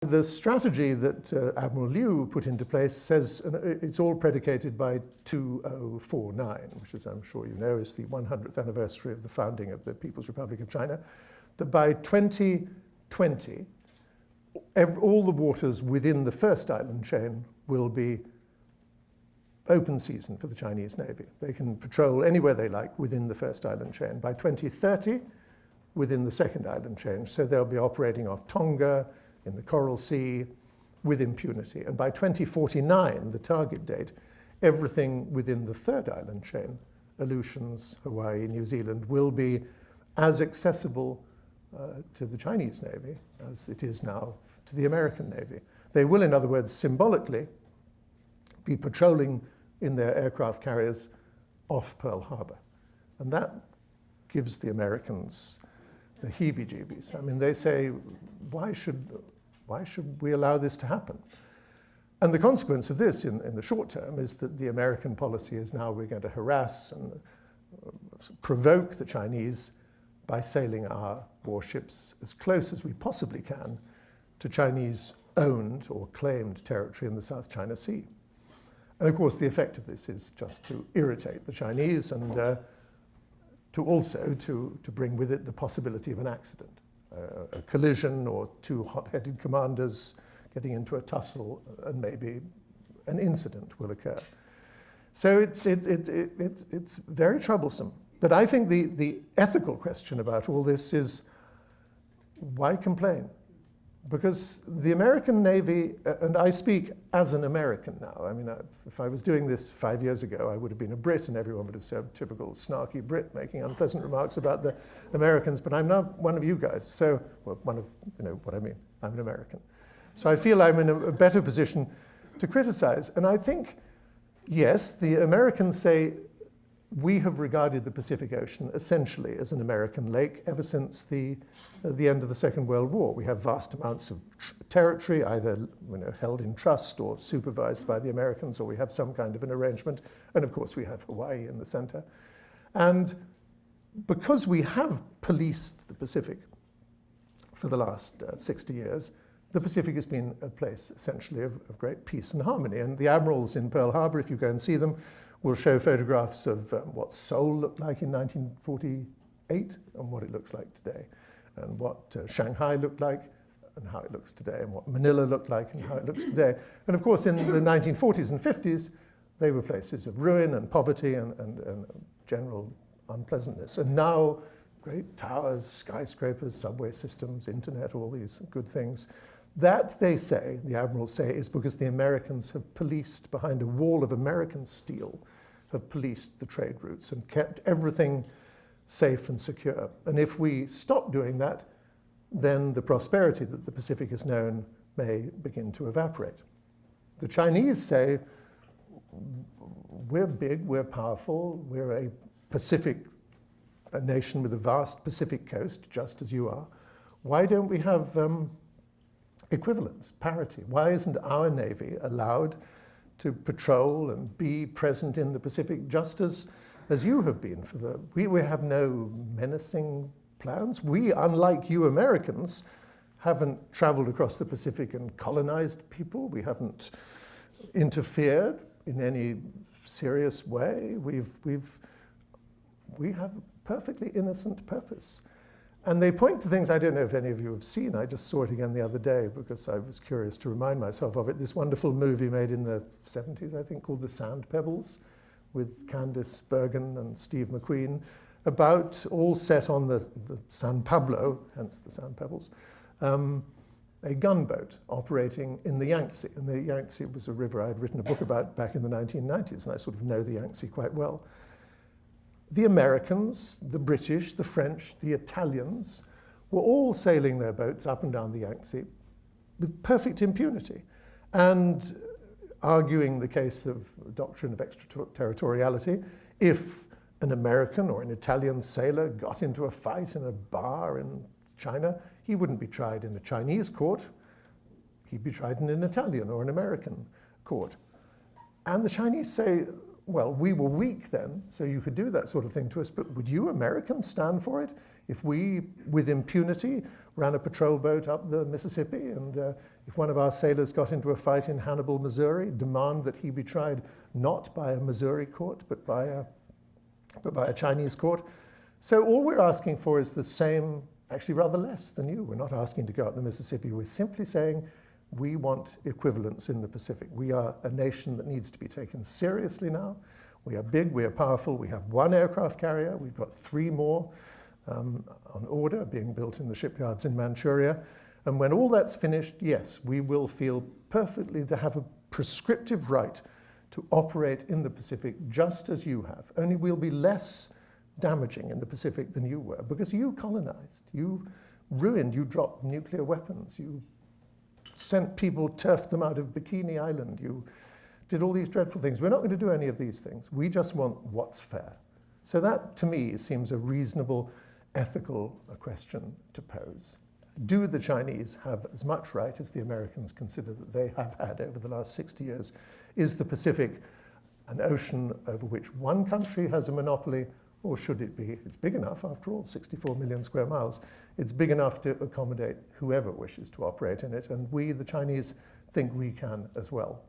The strategy that Admiral Liu put into place says it's all predicated by 2049, which, as I'm sure you know, is the 100th anniversary of the founding of the People's Republic of China, that by 2020, all the waters within the first island chain will be open season for the Chinese Navy. They can patrol anywhere they like within the first island chain. By 2030, within the second island chain. So they'll be operating off Tonga, in the Coral Sea, with impunity. And by 2049, the target date, everything within the third island chain, Aleutians, Hawaii, New Zealand, will be as accessible to the Chinese Navy as it is now to the American Navy. They will, in other words, symbolically be patrolling in their aircraft carriers off Pearl Harbor. And that gives the Americans the heebie-jeebies. I mean, they say, why should we allow this to happen? And the consequence of this in the short term is that the American policy is now we're going to harass and provoke the Chinese by sailing our warships as close as we possibly can to Chinese-owned or claimed territory in the South China Sea. And of course, the effect of this is just to irritate the Chinese and to bring with it the possibility of an accident, a collision or two hot-headed commanders getting into a tussle, and maybe an incident will occur. So it's very troublesome. But I think the ethical question about all this is, why complain? Because the American Navy, and I speak as an American now, I mean, if I was doing this 5 years ago, I would have been a Brit and everyone would have said, typical snarky Brit making unpleasant remarks about the Americans, but I'm now one of you guys. So, well, one of, you know what I mean, I'm an American. So I feel I'm in a better position to criticize. And I think, yes, the Americans say, we have regarded the Pacific Ocean essentially as an American lake ever since the end of the Second World War. We have vast amounts of territory, either held in trust or supervised by the Americans, or we have some kind of an arrangement. And of course, we have Hawaii in the center. And because we have policed the Pacific for the last 60 years, the Pacific has been a place essentially of great peace and harmony. And the admirals in Pearl Harbor, if you go and see them, will show photographs of what Seoul looked like in 1948 and what it looks like today, and what Shanghai looked like and how it looks today, and what Manila looked like and how it looks today. And of course, in the 1940s and 50s, they were places of ruin and poverty and general unpleasantness. And now, great towers, skyscrapers, subway systems, internet, all these good things. That, they say, the admirals say, is because the Americans have policed, behind a wall of American steel, have policed the trade routes and kept everything safe and secure. And if we stop doing that, then the prosperity that the Pacific has known may begin to evaporate. The Chinese say, we're big, we're powerful, we're a nation with a vast Pacific coast, just as you are. Why don't we have equivalence, parity? Why isn't our Navy allowed to patrol and be present in the Pacific just as you have been? We have no menacing plans. We, unlike you Americans, haven't traveled across the Pacific and colonized people. We haven't interfered in any serious way. We have a perfectly innocent purpose. And they point to things I don't know if any of you have seen. I just saw it again the other day because I was curious to remind myself of it. This wonderful movie made in the 70s, I think, called The Sand Pebbles, with Candice Bergen and Steve McQueen, about, all set on the San Pablo, hence the Sand Pebbles, a gunboat operating in the Yangtze. And the Yangtze was a river I had written a book about back in the 1990s, and I sort of know the Yangtze quite well. The Americans, the British, the French, the Italians were all sailing their boats up and down the Yangtze with perfect impunity and arguing the case of the doctrine of extraterritoriality. If an American or an Italian sailor got into a fight in a bar in China, he wouldn't be tried in a Chinese court. He'd be tried in an Italian or an American court. And the Chinese say, well, we were weak then, so you could do that sort of thing to us, but would you Americans stand for it if we, with impunity, ran a patrol boat up the Mississippi, and if one of our sailors got into a fight in Hannibal, Missouri, demand that he be tried not by a Missouri court, but by a Chinese court? So all we're asking for is the same, actually rather less than you. We're not asking to go up the Mississippi. We're simply saying we want equivalence in the Pacific. We are a nation that needs to be taken seriously now. We are big, we are powerful, we have one aircraft carrier, we've got 3 more on order being built in the shipyards in Manchuria. And when all that's finished, yes, we will feel perfectly to have a prescriptive right to operate in the Pacific just as you have. Only we'll be less damaging in the Pacific than you were, because you colonized, you ruined, you dropped nuclear weapons, you sent people, turfed them out of Bikini Island, you did all these dreadful things. We're not going to do any of these things. We just want what's fair. So that, to me, seems a reasonable, ethical question to pose. Do the Chinese have as much right as the Americans consider that they have had over the last 60 years? Is the Pacific an ocean over which one country has a monopoly, or should it be, it's big enough, after all, 64 million square miles, it's big enough to accommodate whoever wishes to operate in it, and we, the Chinese, think we can as well.